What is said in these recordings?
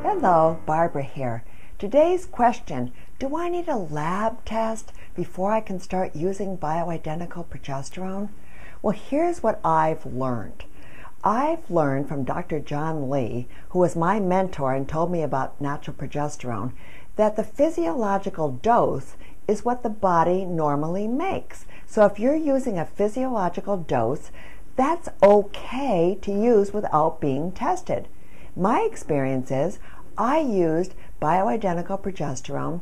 Hello, Barbara here. Today's question, do I need a lab test before I can start using bioidentical progesterone? Well, here's what I've learned. I've learned from Dr. John Lee, who was my mentor and told me about natural progesterone, that the physiological dose is what the body normally makes. So if you're using a physiological dose, that's okay to use without being tested. My experience is I used bioidentical progesterone,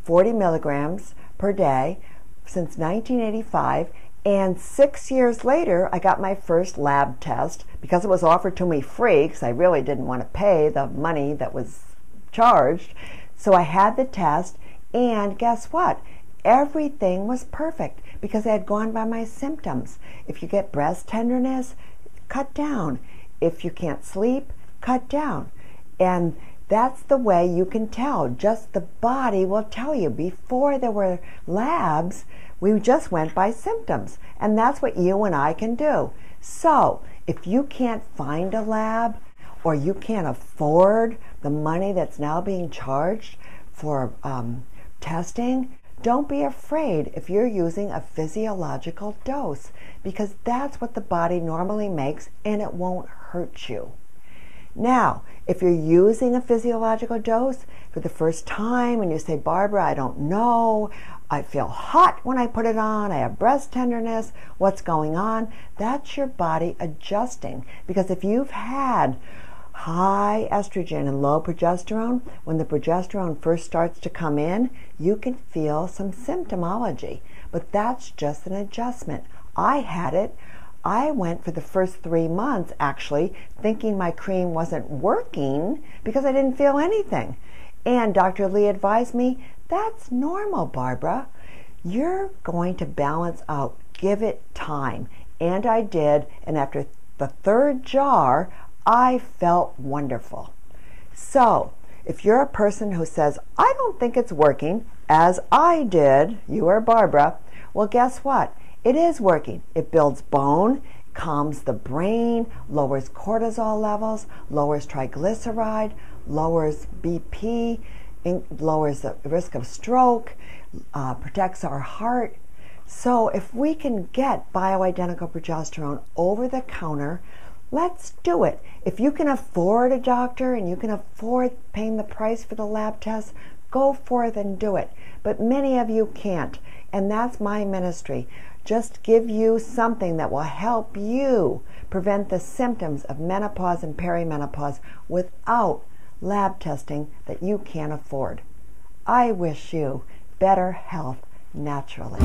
40 milligrams per day, since 1985, and 6 years later I got my first lab test because it was offered to me free because I really didn't want to pay the money that was charged. So I had the test, and guess what? Everything was perfect because I had gone by my symptoms. If you get breast tenderness, cut down. If you can't sleep, cut down. And that's the way you can tell. Just the body will tell you. Before there were labs, we just went by symptoms. And that's what you and I can do. So if you can't find a lab, or you can't afford the money that's now being charged for testing, don't be afraid if you're using a physiological dose, because that's what the body normally makes and it won't hurt you. Now, if you're using a physiological dose for the first time and you say, Barbara, I don't know, I feel hot when I put it on, I have breast tenderness, what's going on? That's your body adjusting. Because if you've had high estrogen and low progesterone, when the progesterone first starts to come in, you can feel some symptomology. But that's just an adjustment. I had it. I went for the first 3 months, actually, thinking my cream wasn't working because I didn't feel anything. And Dr. Lee advised me, that's normal, Barbara. You're going to balance out. Give it time. And I did, and after the third jar, I felt wonderful. So, if you're a person who says, I don't think it's working, as I did, you or Barbara, well, guess what? It is working. It builds bone, calms the brain, lowers cortisol levels, lowers triglyceride, lowers BP, lowers the risk of stroke, protects our heart. So if we can get bioidentical progesterone over the counter, let's do it. If you can afford a doctor and you can afford paying the price for the lab test, go forth and do it. But many of you can't, and that's my ministry. Just give you something that will help you prevent the symptoms of menopause and perimenopause without lab testing that you can't afford. I wish you better health naturally.